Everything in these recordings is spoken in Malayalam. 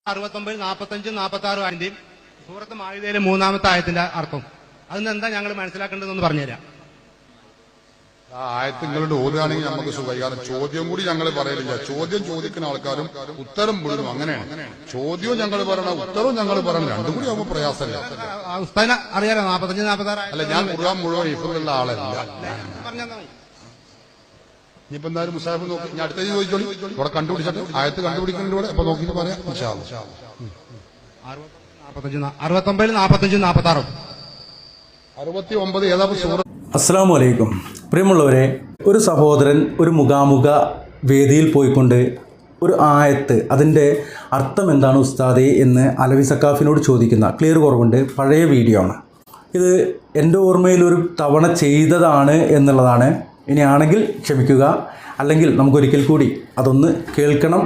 69, 45, 46 ആയതിന്റെയും സൂറത്ത് മാഇദയിലെ 3-ാമത്തെ ആയത്തിന്റെ അർത്ഥം അതിനെന്താ ഞങ്ങൾ മനസ്സിലാക്കേണ്ടതെന്ന് പറഞ്ഞുതരാം. ആ ആയത്ത് നിങ്ങളുടെ ഓതുകയാണെങ്കിൽ നമുക്ക് സുഖമായി. കാരണം ചോദ്യം കൂടി ഞങ്ങൾ പറയലില്ല. ചോദ്യം ചോദിക്കുന്ന ആൾക്കാരും ഉത്തരം വിടുന്നു. അങ്ങനെയാണ്. ചോദ്യവും ഞങ്ങൾ പറയണം, ഉത്തരവും ഞങ്ങൾ പറയണം. രണ്ടും കൂടി ആകുമ്പോൾ പ്രയാസമില്ല. ഉസ്താദിനെ അറിയാലോ 45, 46 അല്ല, ഞാൻ ഖുർആൻ മുഴുവൻ ഹിഫ്ളുള്ള ആളല്ല. ഇനിയിപ്പോ എന്തായാലും മുസാഫ് നോക്കി ഞാൻ അടുത്ത ചോദിച്ചോളി. ഇവിടെ കണ്ടുപിടിച്ചിട്ട് ആയത്ത് കണ്ടുപിടിക്കുന്നതിന്റെ കൂടെ അപ്പൊ നോക്കിയിട്ട് പറയാം. 69, 45, 46. 69 ഏതാ സൂറത്ത്? അസ്സലാമു അലൈക്കും. പ്രിയമുള്ളവരെ, ഒരു സഹോദരൻ ഒരു മുഖാമുഖ വേദിയിൽ പോയിക്കൊണ്ട് ഒരു ആയത്ത് അതിൻ്റെ അർത്ഥം എന്താണ് ഉസ്താദേ എന്ന് അലവി സക്കാഫിനോട് ചോദിക്കുന്ന ക്ലിയർ കുറവുണ്ട്. പഴയ വീഡിയോ ആണ് ഇത്. എൻ്റെ ഓർമ്മയിൽ ഒരു തവണ ചെയ്തതാണ് എന്നുള്ളതാണ്. ഇനിയാണെങ്കിൽ ക്ഷമിക്കുക, അല്ലെങ്കിൽ നമുക്കൊരിക്കൽ കൂടി അതൊന്ന് കേൾക്കണം,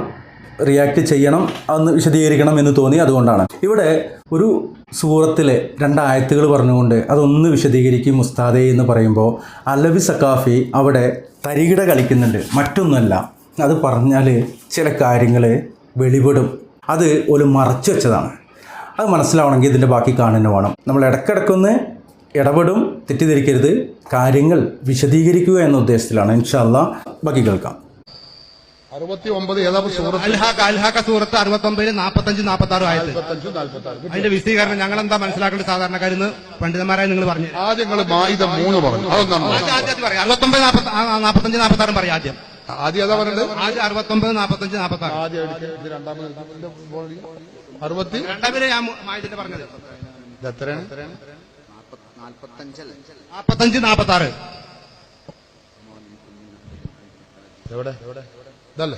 റിയാക്ട് ചെയ്യണം, അതൊന്ന് വിശദീകരിക്കണം എന്ന് തോന്നി. അതുകൊണ്ടാണ് ഇവിടെ ഒരു സൂറത്തിലെ 2 ആയത്തുകൾ പറഞ്ഞുകൊണ്ട് അതൊന്ന് വിശദീകരിക്കും ഉസ്താദേ എന്ന് പറയുമ്പോൾ അലവി സക്കാഫി അവിടെ തരികിട കളിക്കുന്നുണ്ട്. മറ്റൊന്നുമല്ല, അത് പറഞ്ഞാൽ ചില കാര്യങ്ങൾ വെളിപ്പെടും. അത് ഒരു മറച്ചു വെച്ചതാണ്. അത് മനസ്സിലാവണമെങ്കിൽ ഇതിൻ്റെ ബാക്കി കാണുന്നു വേണം. നമ്മൾ ഇടയ്ക്കിടയ്ക്കൊന്ന് ഇടപെടും, തെറ്റിദ്ധരിക്കരുത്. കാര്യങ്ങൾ വിശദീകരിക്കുക എന്ന ഉദ്ദേശത്തിലാണ്. ഇൻഷാ അല്ലാഹ് ബാക്കി കേൾക്കാം. 69 ഏതാ സൂറത്ത്? അൽഹാഖ സൂറത്ത് 69, 45, 46 ആയത്. അതിന്റെ വിശദീകരണം ഞങ്ങൾ എന്താ മനസ്സിലാക്കേണ്ടത് സാധാരണക്കാരെന്ന് പണ്ഡിതന്മാരായി നിങ്ങൾ പറഞ്ഞു. ആദ്യം നിങ്ങൾ മാഇദ 3 പറഞ്ഞു. അതൊന്നാണ് 69, 45, 46 പറയാം. ആദ്യം ഏതാ പറഞ്ഞത്? ആദ്യം 69, 45, 46. ആദ്യം രണ്ടാമത് ഞാൻ മായിദിന്റെ പറഞ്ഞത് എത്രയാണ്? 45, 46. എവിടെ? ഇതല്ലേ?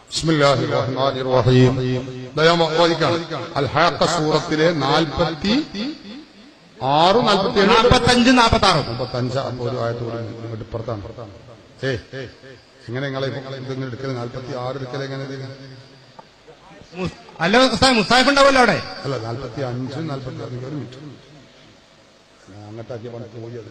ബിസ്മില്ലാഹിർ റഹ്മാനിർ റഹീം. അൽഹാഖ സൂറത്തിലെ 46, 47, 45, 46. 45 ഒരു ആയത്ത് കൂടി ഇപ്പുറത്താണ്. എങ്ങനെ നിങ്ങളെ ഇതെങ്ങനെ എടുക്കല്? 46 എടുക്കല് എങ്ങനെ? അല്ല മുസ്താഫ് ഉണ്ടാവല്ലോ അവിടെ. അല്ല, 45, 46. ഒരു മിനിറ്റ് അങ്ങോട്ടാക്കിയ പോയത്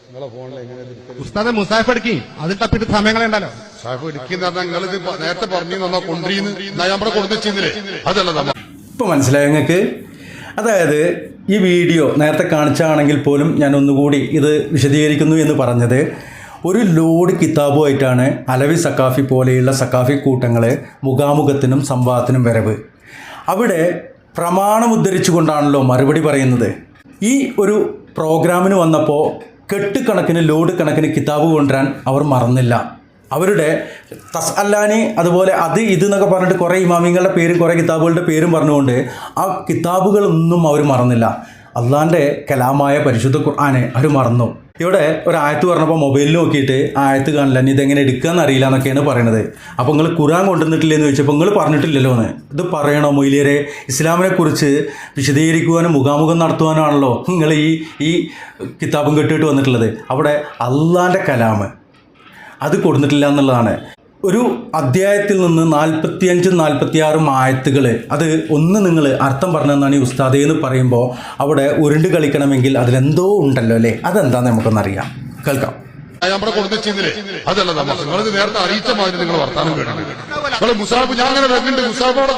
നിങ്ങളെ ഫോണിൽ എങ്ങനെ ഉസ്താദ് മുസാഫ് എടുക്കി അതിൽ തപ്പിട്ട് സമയങ്ങളുണ്ടല്ലോ. മുസാഫ് എടുക്കുന്ന നിങ്ങളിത് നേരത്തെ പറഞ്ഞു കൊണ്ടിരുന്നു നമ്മുടെ കൊടുത്തില്ലേ? അതല്ല ഇപ്പൊ മനസ്സിലായോ നിങ്ങൾക്ക്? അതായത് ഈ വീഡിയോ നേരത്തെ കാണിച്ചാണെങ്കിൽ പോലും ഞാൻ ഒന്നുകൂടി ഇത് വിശദീകരിക്കുന്നു എന്ന് പറഞ്ഞത്, ഒരു ലോഡ് കിതാബുമായിട്ടാണ് അലവി സക്കാഫി പോലെയുള്ള സക്കാഫി കൂട്ടങ്ങൾ മുഖാമുഖത്തിനും സംവാദത്തിനും വരവ്. അവിടെ പ്രമാണം ഉദ്ധരിച്ചുകൊണ്ടാണല്ലോ മറുപടി പറയുന്നത്. ഈ ഒരു പ്രോഗ്രാമിന് വന്നപ്പോൾ കെട്ടുകണക്കിന് ലോഡ് കണക്കിന് കിതാബ് കൊണ്ടുവരാൻ അവർ മറന്നില്ല. അവരുടെ തസ്അല്ലാനി അതുപോലെ അത് ഇത് എന്നൊക്കെ പറഞ്ഞിട്ട് കുറേ ഇമാമിങ്ങളുടെ പേരും കുറേ കിതാബുകളുടെ പേരും പറഞ്ഞുകൊണ്ട് ആ കിതാബുകളൊന്നും അവർ മറന്നില്ല. അള്ളാൻ്റെ കലാമായ പരിശുദ്ധ ഖുർആനെ അവർ മറന്നു. ഇവിടെ ഒരു ആയത്ത് പറഞ്ഞപ്പോൾ മൊബൈലിൽ നോക്കിയിട്ട് ആയത്ത് കാണില്ല, ഇനി ഇതെങ്ങനെ എടുക്കുകയെന്ന് അറിയില്ല എന്നൊക്കെയാണ് പറയണത്. അപ്പോൾ നിങ്ങൾ ഖുർആൻ കൊണ്ടുവന്നിട്ടില്ലെന്ന് ചോദിച്ചപ്പോൾ നിങ്ങൾ പറഞ്ഞിട്ടില്ലല്ലോ എന്ന്. ഇത് പറയണോ മൊയ്ലിയരെ? ഇസ്ലാമിനെ കുറിച്ച് വിശദീകരിക്കുവാനും മുഖാമുഖം നടത്തുവാനാണല്ലോ നിങ്ങൾ ഈ കിതാബും കെട്ടിയിട്ട് വന്നിട്ടുള്ളത്. അവിടെ അള്ളാൻ്റെ കലാമ് അത് കൊടുത്തിട്ടില്ല എന്നുള്ളതാണ്. ഒരു അധ്യായത്തിൽ നിന്ന് 45, 46 ആയത്തുകൾ അത് ഒന്ന് നിങ്ങൾ അർത്ഥം പറഞ്ഞതെന്നാണ് ഈ ഉസ്താദേ എന്ന് പറയുമ്പോൾ അവിടെ ഉരുണ്ട് കളിക്കണമെങ്കിൽ അതിലെന്തോ ഉണ്ടല്ലോ അല്ലേ? അതെന്താന്ന് നമുക്കൊന്നറിയാം, കേൾക്കാം. നമ്മുടെ കൊടുത്തില്ലേ? അതല്ല നിങ്ങൾ നേരത്തെ അറിയിച്ച മാതിരി നിങ്ങൾ വർത്താനം കേട്ടിട്ടുണ്ട്. മുസാഫ് ഞാൻ അങ്ങനെ വരുന്നുണ്ട്. മുസാഫോടെ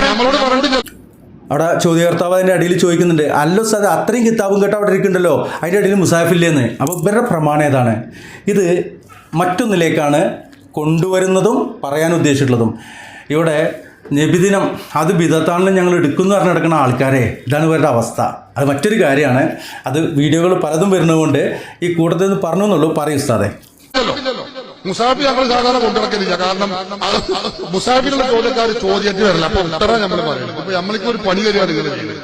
നമ്മളോട് പറഞ്ഞിട്ടില്ല. അവിടെ ചോദ്യകർത്താവ് അതിൻ്റെ അടിയിൽ ചോദിക്കുന്നുണ്ട്, അല്ലോ സാർ അത്രയും കിതാബും കേട്ടോ അവിടെ ഇരിക്കുന്നുണ്ടല്ലോ, അതിൻ്റെ അടിയിൽ മുസാഫില്ലേന്ന്. അപ്പോൾ ഇവരുടെ പ്രമാണം ഏതാണ്? ഇത് മറ്റൊന്നിലേക്കാണ് കൊണ്ടുവരുന്നതും പറയാൻ ഉദ്ദേശിച്ചിട്ടുള്ളതും. ഇവിടെ നബിദിനം അത് ബിദത്താണെന്ന് ഞങ്ങൾ എടുക്കുന്നു പറഞ്ഞെടുക്കുന്ന ആൾക്കാരെ ഇതാണ് ഇവരുടെ അവസ്ഥ. അത് മറ്റൊരു കാര്യമാണ്. അത് വീഡിയോകൾ പലതും വരുന്നതുകൊണ്ട് ഈ കൂട്ടത്തിൽ നിന്ന് പറഞ്ഞു എന്നുള്ളൂ. പറയും ഉസ്താദേ. മുസാഫി ഞങ്ങൾ സാധാരണ കൊണ്ടുനടക്കലില്ല. കാരണം മുസാഫിലുള്ള ചോദ്യക്കാർ ചോദ്യത്തിൽ വരില്ല. അപ്പൊ ഉത്തരം നമ്മൾ പറയുന്നത്. അപ്പൊ നമ്മൾക്ക് ഒരു പണി തരികയാണ് നിങ്ങൾ ചെയ്യുന്നത്.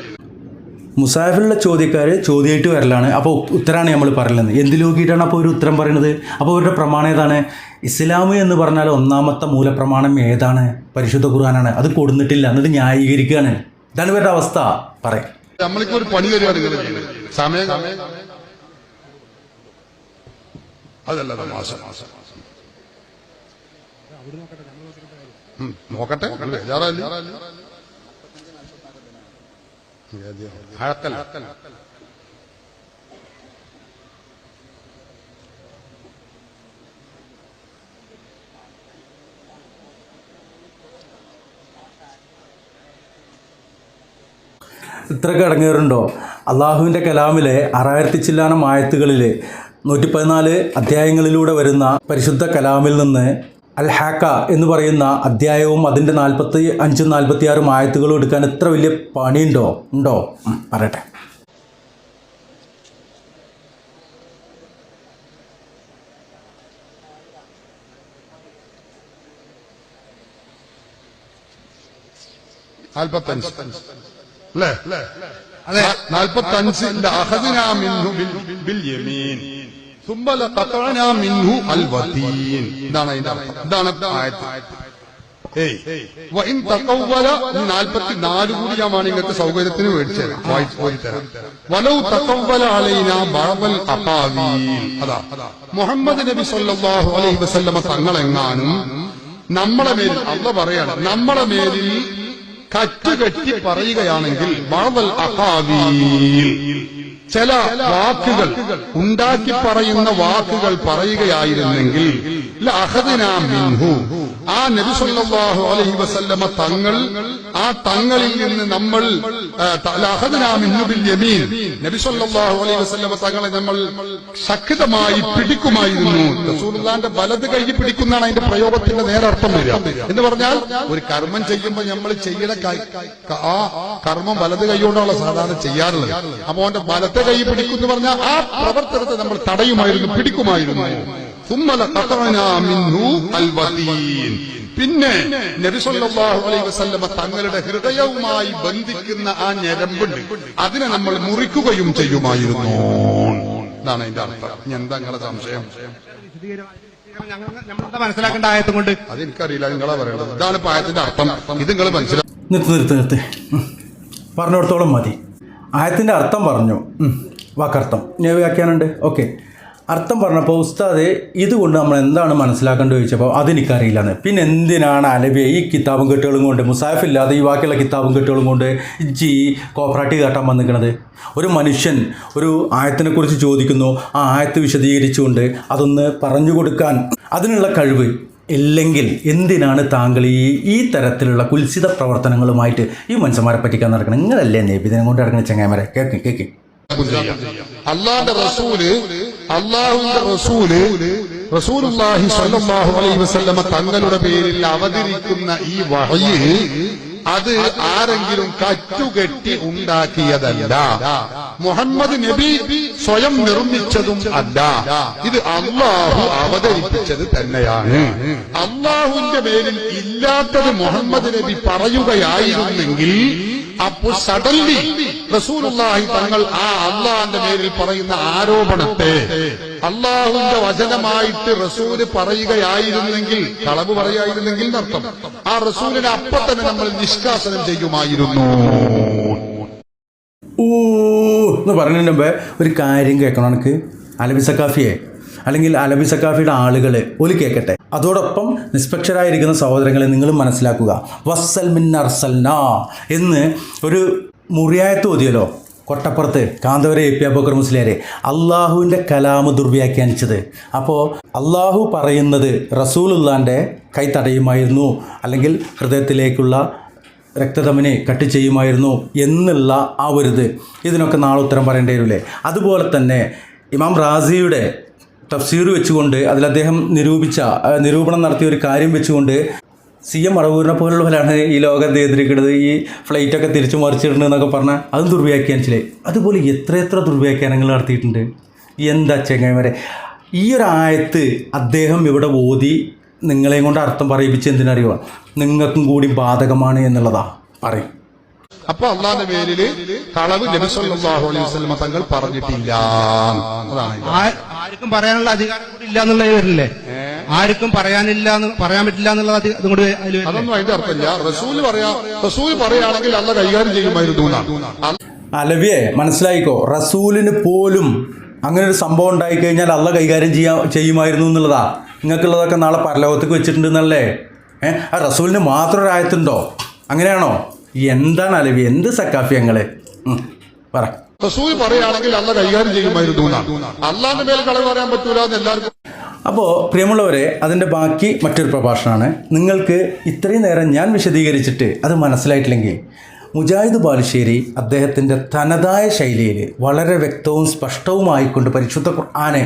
മുസാഫിലുള്ള ചോദ്യക്കാർ ചോദ്യമായിട്ട് വരലാണ്. അപ്പോൾ ഉത്തരമാണ് നമ്മൾ പറയുന്നത്. എന്തിൽ നോക്കിയിട്ടാണ് അപ്പോൾ ഒരു ഉത്തരം പറയുന്നത്? അപ്പോൾ അവരുടെ പ്രമാണം ഏതാണ്? ഇസ്ലാം എന്ന് പറഞ്ഞാൽ ഒന്നാമത്തെ മൂലപ്രമാണം ഏതാണ്? പരിശുദ്ധ ഖുർആനാണ്. അത് കൊടുത്തിട്ടില്ല, എന്നിട്ട് ന്യായീകരിക്കുകയാണ്. ഇതാണ് ഇവരുടെ അവസ്ഥ. പറയാം, നമ്മൾക്ക് ഒരു പണി തരികയാണ് നിങ്ങൾ ചെയ്യുന്നത്. സമയം അതല്ല നോക്കട്ടെ. ഇത്രയൊക്കെ ഇടങ്ങേറുണ്ടോ? അള്ളാഹുവിൻ്റെ കലാമിലെ 6000 ചില്ലാനം ആയത്തുകളിൽ 114 അധ്യായങ്ങളിലൂടെ വരുന്ന പരിശുദ്ധ കലാമിൽ നിന്ന് അൽ ഹാക്ക എന്ന് പറയുന്ന അധ്യായവും അതിൻ്റെ 45 46 ആയത്തുകളും എടുക്കാൻ എത്ര വലിയ പണിയുണ്ടോ? ഉണ്ടോ? പറയട്ടെ. അല്ലേ? അതെ, 45 അഖദ്നാ മിൻഹു ബിൽ യമീൻ ثم لقطعنا منه الوتين. ഇതാണ് അതിന്റെ അർത്ഥം. ഇതാണ് ആയത്ത്. വഇൻ തഖവ്വല 44 കൂടി ഞാൻ നിങ്ങൾക്ക് സൗകര്യത്തിന് മേടിച്ചത് വായിച്ചു തരാം. വലൗ തഖവ്വല അലൈനാ ബഅദൽ അഖാവീൽ. അതാ മുഹമ്മദ് നബി സല്ലല്ലാഹു അലൈഹി വസല്ലമ തങ്ങളെങ്ങാനും നമ്മളെ മേലിൽ അല്ലാഹ് പറയാണ്, നമ്മളെ മേലിൽ കറ്റുകെട്ടി പറയുകയാണെങ്കിൽ ബഅദൽ അഖാവീൽ, ചില വാക്കുകൾ ഉണ്ടാക്കി പറയുന്ന വാക്കുകൾ പറയുകയായിരുന്നെങ്കിൽ ലഅഖദ്നാ മിൻഹു, ആ നബി സല്ലല്ലാഹു അലൈഹി വസല്ലമ തങ്ങൾ, ആ തങ്ങളിൽ നിന്ന് നമ്മൾ ലഅഖദ്നാ മിൻഹു ബിൽ യമീൻ, നബി സല്ലല്ലാഹു അലൈഹി വസല്ലമ തങ്ങളെ നമ്മൾ ശക്തമായി പിടിക്കുമായിരുന്നു. റസൂലുള്ളാഹിന്റെ വലത് കൈ പിടിക്കുന്നതാണ് അതിന്റെ പ്രയോഗത്തിന്റെ നേരർത്ഥം വരിക. എന്ന് പറഞ്ഞാൽ ഒരു കർമ്മം ചെയ്യുമ്പോൾ നമ്മൾ ചെയ്യുന്ന ആ കർമ്മം വലത് കൈകൊണ്ടാണ് സാധാരണ ചെയ്യാറുള്ളത്. അപ്പൊ അവന്റെ വലത്തെ കൈ പിടിക്കുന്നു പറഞ്ഞാൽ ആ പ്രവർത്തനത്തെ നമ്മൾ തടയുമായിരുന്നു, പിടിക്കുമായിരുന്നു. പിന്നെ നബി സല്ലല്ലാഹു അലൈഹി വസല്ലമ തങ്ങളുടെ ഹൃദയവുമായി ബന്ധിക്കുന്ന ആ ഞരമ്പുണ്ട്, അതിനെ നമ്മൾ മുറിക്കുകയും ചെയ്യുമായിരുന്നു. ഇതാണ് അതിന്റെ അർത്ഥം. ഇനി എന്താ നിങ്ങളുടെ സംശയം? നമ്മളെന്താ മനസ്സിലാക്കേണ്ട ആയത്തും കൊണ്ട്? അതെനിക്കറിയില്ല, നിങ്ങളാ പറയേണ്ടത്. ഇതാണ് ഇപ്പൊ ആയത്തിന്റെ അർത്ഥം. ഇത് നിങ്ങൾ മനസ്സിലാക്കി. നിർത്ത് പറഞ്ഞിടത്തോളം മതി. ആയത്തിൻ്റെ അർത്ഥം പറഞ്ഞു, വാക്കർത്ഥം ഞാൻ വ്യാഖ്യാനുണ്ട്. ഓക്കെ, അർത്ഥം പറഞ്ഞപ്പോൾ ഉസ്താദ് ഇതുകൊണ്ട് നമ്മൾ എന്താണ് മനസ്സിലാക്കേണ്ടത് ചോദിച്ചപ്പോൾ അതെനിക്കറിയില്ലെന്ന്. പിന്നെ എന്തിനാണ് അലബിയ ഈ കിതാബും കെട്ടുകളും കൊണ്ട്, മുസാഫില്ലാതെ ഈ ബാക്കിയുള്ള കിതാബും കെട്ടുകളും കൊണ്ട് ഇജ്ജി കോപ്പറേറ്റീവ് കാട്ടാൻ വന്നിരിക്കണത്? ഒരു മനുഷ്യൻ ഒരു ആയത്തിനെക്കുറിച്ച് ചോദിക്കുന്നു, ആ ആയത്ത് വിശദീകരിച്ചുകൊണ്ട് അതൊന്ന് പറഞ്ഞു കൊടുക്കാൻ അതിനുള്ള കഴിവ് ഇല്ലെങ്കിൽ എന്തിനാണ് താങ്കൾ ഈ തരത്തിലുള്ള കുൽസിത പ്രവർത്തനങ്ങളുമായിട്ട് ഈ മനുഷ്യന്മാരെ പറ്റിക്കാൻ നടക്കണം? നിങ്ങളല്ലേ നബിദിനം കൊണ്ട് നടക്കുന്ന ചങ്ങായിമാരെ? കേക്ക് അള്ളാഹുവിന്റെ റസൂല് റസൂലുള്ളാഹി സ്വല്ലല്ലാഹു അലൈഹി വസല്ലമ തങ്ങളുടെ പേരിൽ അവതരിക്കുന്ന ഈ വഹ്യ് അത് ആരെങ്കിലും കറ്റുകെട്ടി ഉണ്ടാക്കിയതല്ല, മുഹമ്മദ് നബി സ്വയം നിർമ്മിച്ചതും അല്ല. ഇത് അള്ളാഹു അവതരിപ്പിച്ചത് തന്നെയാണ്. അള്ളാഹുവിന്റെ പേരിൽ ഇല്ലാത്തത് മുഹമ്മദ് നബി പറയുകയായിരുന്നെങ്കിൽ അപ്പോൾ സഡൻലി റസൂലുള്ളാഹി തങ്ങൾ ആ അള്ളാഹിന്റെ പേരിൽ പറയുന്ന ആരോപണത്തെ അള്ളാഹുവിന്റെ വചനമായിട്ട് റസൂല് പറയുകയായിരുന്നെങ്കിൽ, കളവ് പറയുകയായിരുന്നെങ്കിൽ എന്നർത്ഥം, ആ റസൂലിനെ അപ്പൊ തന്നെ നമ്മൾ നിഷ്കാസനം ചെയ്യുമായിരുന്നു. എന്ന് പറഞ്ഞതിന് മുമ്പേ ഒരു കാര്യം കേൾക്കണം. എനിക്ക് അലബി സക്കാഫിയെ അല്ലെങ്കിൽ അലബി സക്കാഫിയുടെ ആളുകൾ ഒരു കേൾക്കട്ടെ. അതോടൊപ്പം നിഷ്പക്ഷരായിരിക്കുന്ന സഹോദരങ്ങളെ നിങ്ങളും മനസ്സിലാക്കുക. വസ്സൽ മിൻ അർസൽനാ എന്ന് ഒരു മുറിയായത്ത് ഓതിയല്ലോ കൊട്ടപ്പുറത്ത് കാന്തവരെ എ പി അബൂബക്കർ മുസ്ലിയാരെ, അള്ളാഹുവിൻ്റെ കലാമ് ദുർവ്യാഖ്യാനിച്ചത്. അപ്പോൾ അള്ളാഹു പറയുന്നത് റസൂലുള്ളാൻ്റെ കൈ തടയുമായിരുന്നു, അല്ലെങ്കിൽ ഹൃദയത്തിലേക്കുള്ള രക്തധമനി കട്ട് ചെയ്യുമായിരുന്നു എന്നുള്ള ആ ഒരു ഇതിനൊക്കെ നാളെ ഉത്തരം പറയേണ്ടി വരില്ലേ? അതുപോലെ തന്നെ ഇമാം റാസിയുടെ തഫ്സീർ വെച്ചുകൊണ്ട് അതിൽ അദ്ദേഹം നിരൂപണം നടത്തിയ ഒരു കാര്യം വെച്ചുകൊണ്ട് CM അടവൂരിനെ പോലുള്ളവരാണ് ഈ ലോകം നിയന്ത്രിക്കുന്നത്, ഈ ഫ്ലൈറ്റൊക്കെ തിരിച്ചു മറിച്ചിട്ടുണ്ട് എന്നൊക്കെ പറഞ്ഞാൽ അതും ദുർവ്യാഖ്യാനിച്ചില്ലേ? അതുപോലെ എത്ര ദുർവ്യാഖ്യാനങ്ങൾ നടത്തിയിട്ടുണ്ട്. എന്താ ചെങ്ങായിമാരെ, ഈ ഒരു ആയത്ത് അദ്ദേഹം ഇവിടെ ഓതി നിങ്ങളെയും കൊണ്ട് അർത്ഥം പറയിപ്പിച്ച് എന്തിനറിയുക, നിങ്ങൾക്കും കൂടി ബാധകമാണ് എന്നുള്ളതാ പറയും. അപ്പൊ അള്ളാന്റെ പേരില് കളവ് നബി സല്ലല്ലാഹു അലൈഹി വസല്ലം തങ്ങൾ പറഞ്ഞിട്ടില്ല. ആർക്കും പറയാനുള്ള അധികാരം കൂടി ഇല്ല എന്നുള്ളത് വരില്ലേ? ആർക്കും പറയാൻ പറ്റില്ല എന്നുള്ളത് അതും കൂടി അതൊന്നും അതിന്റെ അർത്ഥമില്ല. റസൂൽ പറയുകയാണെങ്കിൽ അള്ള കൈകാര്യം ചെയ്യുമായിരുന്നു. അലവിയെ മനസ്സിലായിക്കോ, റസൂലിന് പോലും അങ്ങനെ ഒരു സംഭവം ഉണ്ടായിക്കഴിഞ്ഞാൽ അള്ള കൈകാര്യം ചെയ്യുമായിരുന്നു എന്നുള്ളതാ. നിങ്ങൾക്കുള്ളതൊക്കെ നാളെ പരലോകത്തേക്ക് വെച്ചിട്ടുണ്ടെന്നല്ലേ? ആ റസൂലിന് മാത്രം ഒരു ആയത്തുണ്ടോ? അങ്ങനെയാണോ? എന്താണ് അലവി, എന്ത് സക്കാഫി ഞങ്ങള് പറ. റസൂൽ പറയുകയാണെങ്കിൽ അള്ള കൈകാര്യം ചെയ്യുമായിരുന്നു. അള്ളാന്റെ മേൽ കളവ് പറയാൻ പറ്റൂല എന്ന് എല്ലാവർക്കും. അപ്പോൾ പ്രിയമുള്ളവരെ, അതിൻ്റെ ബാക്കി മറ്റൊരു പ്രഭാഷണമാണ്. നിങ്ങൾക്ക് ഇത്രയും നേരം ഞാൻ വിശദീകരിച്ചിട്ട് അത് മനസ്സിലായിട്ടില്ലെങ്കിൽ മുജാഹിദ് ബാലുശ്ശേരി അദ്ദേഹത്തിൻ്റെ തനതായ ശൈലിയിൽ വളരെ വ്യക്തവും സ്പഷ്ടവുമായിക്കൊണ്ട് പരിശുദ്ധ ഖുർആനെ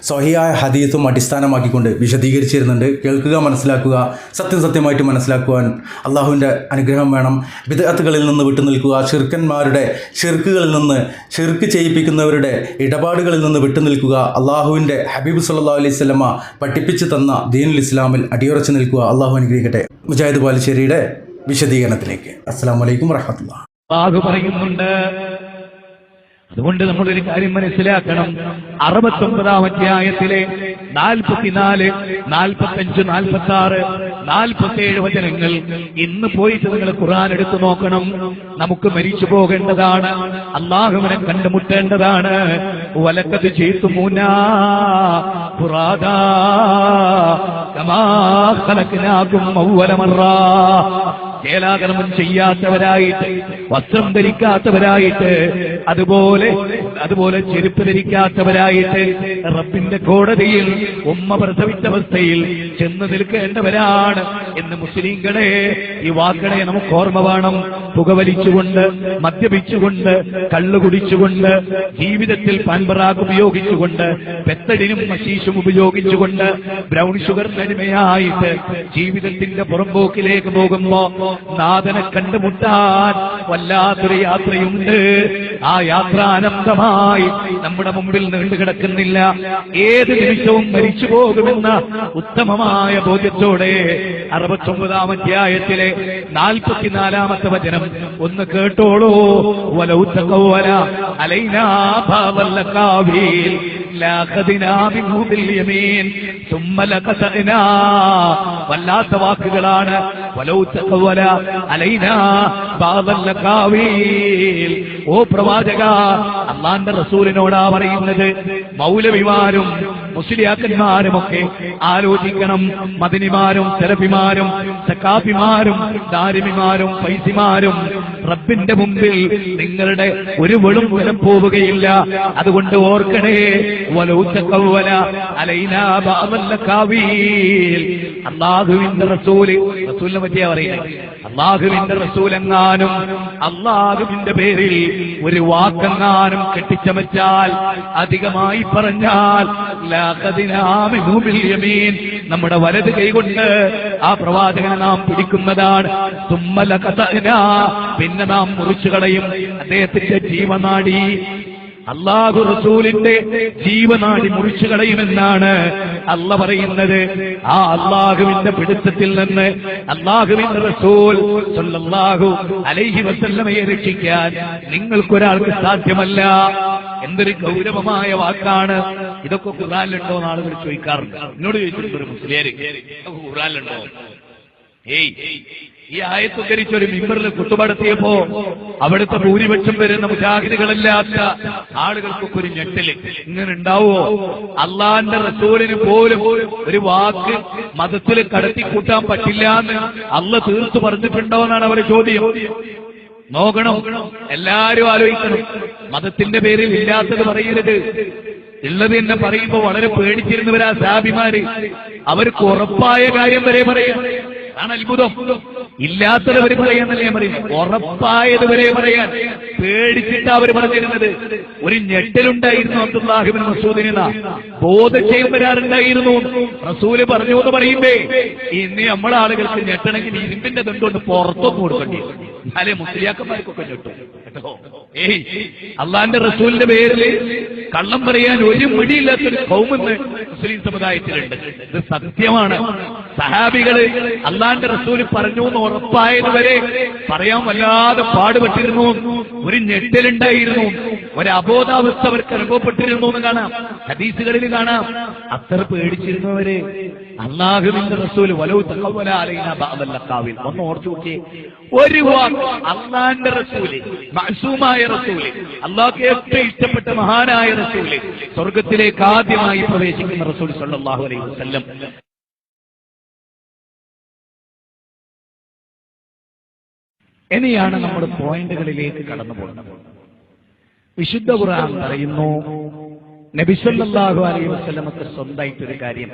സ്വഹിയായ ഹദീസും അടിസ്ഥാനമാക്കിക്കൊണ്ട് വിശദീകരിച്ചിരുന്നുണ്ട്. കേൾക്കുക, മനസ്സിലാക്കുക, സത്യമായിട്ട് മനസ്സിലാക്കുവാൻ അള്ളാഹുവിൻ്റെ അനുഗ്രഹം വേണം. ബിദ്അത്തുകളിൽ നിന്ന് വിട്ടുനിൽക്കുക, ഷിർക്കന്മാരുടെ ഷിർക്കുകളിൽ നിന്ന്, ഷിർക്ക് ചെയ്യിപ്പിക്കുന്നവരുടെ ഇടപാടുകളിൽ നിന്ന് വിട്ടുനിൽക്കുക, അള്ളാഹുവിൻ്റെ ഹബീബ് സല്ലല്ലാഹു അലൈഹി വസല്ലമ പഠിപ്പിച്ചു തന്ന ദീനുൽ ഇസ്ലാമിൽ അടിയുറച്ചു നിൽക്കുക. അള്ളാഹു അനുഗ്രഹിക്കട്ടെ. മുജാഹിദ് ബാലുശ്ശേരിയുടെ വിശദീകരണത്തിലേക്ക്. അസ്സലാമു അലൈക്കും വറഹ്മത്തുള്ളാഹി. അല്ലാഹു പറയുന്നുണ്ട്. അതുകൊണ്ട് നമ്മളൊരു കാര്യം മനസ്സിലാക്കണം. 69-ാം അധ്യായത്തിലെ 44, 45, 46, 47 വചനങ്ങൾ ഇന്ന് പോയിട്ട് നിങ്ങൾ ഖുർആൻ എടുത്തു നോക്കണം. നമുക്ക് മരിച്ചു പോകേണ്ടതാണ്, അല്ലാഹുവിനെ കണ്ടുമുട്ടേണ്ടതാണ്. വലക്കത് ചെയ്തുമുനാ ഫുറാദാ കമാ ഖലഖനാകും അവ്വല മറ. ചേലാകർമ്മം ചെയ്യാത്തവരായിട്ട്, വസ്ത്രം ധരിക്കാത്തവരായിട്ട്, അതുപോലെ ചെരുപ്പ് ധരിക്കാത്തവരായിട്ട് റബ്ബിന്റെ കോടതിയിൽ ഉമ്മ പ്രസവിച്ച അവസ്ഥയിൽ ചെന്ന് നിൽക്കേണ്ടവരാണ് എന്ന് മുസ്ലിങ്ങളെ, ഈ വാക്കുകളെ നമുക്ക് ഓർമ്മ വേണം. പുകവലിച്ചുകൊണ്ട്, മദ്യപിച്ചുകൊണ്ട്, കള്ളു കുടിച്ചുകൊണ്ട്, ജീവിതത്തിൽ പാൻപറാഗ് ഉപയോഗിച്ചുകൊണ്ട്, പെത്തടിനും മശീഷും ഉപയോഗിച്ചുകൊണ്ട്, ബ്രൗൺ ഷുഗറിനടിമയായിട്ട് ജീവിതത്തിന്റെ പുറമ്പോക്കിലേക്ക് പോകുമ്പോ നാഥനെ കണ്ടുമുട്ടാൻ വല്ലാത്തൊരു യാത്രയുണ്ട്. ആ യാത്ര അനന്തമായി നമ്മുടെ മുമ്പിൽ നീണ്ടുകിടക്കുന്നില്ല. ഏത് നിമിഷവും മരിച്ചു പോകുമെന്ന ഉത്തമമായ ബോധ്യത്തോടെ 69-ാം അധ്യായത്തിലെ 44-ാമത്തെ വചനം ഒന്ന് കേട്ടോളൂ. വലൗ തഖവ്വല അലൈനാ ബാദൽ ഖാബീൽ ലാഖദിനാ ബിഹു ബിൽ യമീൻ സുമ്മ ലഖതനാ. വല്ലാത്ത വാക്കുകളാണ്. വലൗ തഖവ്വല അലൈനാ ബാദൽ ഖാബീൽ. ഓ പ്രവാചക, അല്ലാഹുവിന്റെ റസൂലിനോടാ പറയുന്നത്. മൗലവിമാരും മുസ്ലിയാക്കന്മാരുമൊക്കെ ആലോചിക്കണം. മദനിമാരും സെലഫിമാരും സക്കാഫിമാരും ദാരിമിമാരും ഫൈസിമാരും റബ്ബിന്റെ മുമ്പിൽ നിങ്ങളുടെ ഒരു വെളും വിലം പോവുകയില്ല. അതുകൊണ്ട് ഓർക്കണേ, വലൗ തഖവ്വല അലൈനാ ബഅദൽ ഖാബീൽ. അല്ലാഹുവിന്റെ റസൂലിനെ പറ്റിയാ പറയുന്നത്. അല്ലാഹുവിന്റെ റസൂലെങ്ങാനും അല്ലാഹുവിന്റെ പേരിൽ ഒരു വാക്കെങ്ങാനും കെട്ടിച്ചമച്ചാൽ, അധികമായി പറഞ്ഞാൽ നമ്മുടെ വലത് കൈകൊണ്ട് ആ പ്രവാചകനെ നാം പിടിക്കുന്നതാണ്. പിന്നെ നാം മുറിച്ചു കളയും അദ്ദേഹത്തിന്റെ ജീവനാടി. അല്ലാഹു റസൂലിന്റെ ജീവനാടി മുറിച്ചു കളയുമെന്നാണ് അല്ല പറയുന്നത്. ആ അല്ലാഹുവിന്റെ പിടുത്തത്തിൽ നിന്ന് അല്ലാഹുവിന്റെ റസൂൽ സല്ലല്ലാഹു അലൈഹി വസല്ലമയെ രക്ഷിക്കാൻ നിങ്ങൾക്കൊരാൾക്ക് സാധ്യമല്ല. എന്തൊരു ഗൗരവമായ വാക്കാണ്. ഇതൊക്കെ ഖുർആനിലുണ്ടോ എന്ന് ആളുകൾ ചോദിക്കാറുണ്ട്. എന്നോട് ചോദിച്ചിട്ടുണ്ട് ഒരു മുസ്ലിയാര്, ഖുർആനിലുണ്ടോ? ഈ ആയത്ത് ഉദ്ധരിച്ചൊരു മിമ്പറിൽ കുത്തുപടത്തിയപ്പോ അവിടുത്തെ ഭൂരിപക്ഷം വരുന്ന മുജാഹിദുകളല്ലാത്ത ആളുകൾക്കൊക്കെ ഒരു ഞെട്ടല്. ഇങ്ങനെ ഉണ്ടാവോ? അള്ളാന്റെ റസൂലിന് പോലും ഒരു വാക്ക് മതത്തിൽ കടത്തിക്കൂട്ടാൻ പറ്റില്ല എന്ന് അള്ള തീർത്തു പറഞ്ഞിട്ടുണ്ടോ എന്നാണ് അവരുടെ ചോദ്യം. നോക്കണം, എല്ലാരും ആലോചിക്കണം. മതത്തിന്റെ പേരിൽ ഇല്ലാത്തത് പറയരുത്, ഉള്ളത് തന്നെ പറയുമ്പോ വളരെ പേടിച്ചിരുന്നവരാ സാബിമാര്. അവർക്ക് ഉറപ്പായ കാര്യം വരെ പറയാം. ആണ് അത്ഭുതം. ഇല്ലാത്തത് അവർ പറയാന്നല്ലേ പറയും. ഉറപ്പായത് വരെ പറയാൻ പേടിച്ചിട്ട് അവർ പറഞ്ഞിരുന്നത്. ഒരു ഞെട്ടലുണ്ടായിരുന്നു അബ്ദുല്ലാഹി ഇബ്നു മസ്ഊദിന്. ബോധക്ഷയം വരാറുണ്ടായിരുന്നു. റസൂല് പറഞ്ഞു എന്ന് പറയുമ്പേ ഇനി നമ്മളെ ആളുകൾക്ക് ഞെട്ടണമെങ്കിൽ ഇരുമ്പിന്റെ ദണ്ടുകൊണ്ട് പുറത്തൊന്നും കൊടുക്കേണ്ടി വരും. എന്നാലേ മുസ്ലിയാക്കന്മാർക്കൊക്കെ ഞെട്ടും കേട്ടോ. അള്ളാന്റെ റസൂലിന്റെ പേരിൽ കള്ളം പറയാൻ ഒരു മടിയില്ലാത്തൊരു കൗമെന്ന് മുസ്ലിം സമുദായത്തിലുണ്ട്. ഇത് സത്യമാണ്. സഹാബികള് അള്ളാന്റെ റസൂല് പറഞ്ഞു എന്ന് ഉറപ്പായതുവരെ പറയാൻ വല്ലാതെ പാടുപെട്ടിരുന്നു. ഒരു ഞെട്ടലുണ്ടായിരുന്നു, ഒരു അബോധാവസ്ഥ അവർക്ക് അനുഭവപ്പെട്ടിരുന്നു എന്ന് കാണാം, ഹദീസുകളിൽ കാണാം. അത്ര പേടിച്ചിരുന്നവര് അല്ലാഹുവിന്റെ റസൂല് വലൗ തഖവ്വല അലൈനാ ബഅദൽ ഖാബീൽ. ഒന്ന് ഓർത്തു നോക്കിയേ, ഒരു വാക്ക് അള്ളാന്റെ റസൂല്, മഅ്സൂമായ റസൂല്, അള്ളാഹ്ക്ക് ഏറ്റവും ഇഷ്ടപ്പെട്ട മഹാനായ റസൂല്, സ്വർഗത്തിലേക്ക് ആദ്യമായി പ്രവേശിക്കുന്ന റസൂൽ സല്ലല്ലാഹു അലൈഹി വസല്ലം. ഇനിയാണ് നമ്മുടെ പോയിന്റുകളിലേക്ക് കടന്നു പോകുന്നത്. വിശുദ്ധ ഖുർആൻ പറയുന്നു, നബി സല്ലല്ലാഹു അലൈഹി വസല്ലമക്ക് സ്വന്തമായിട്ടൊരു കാര്യം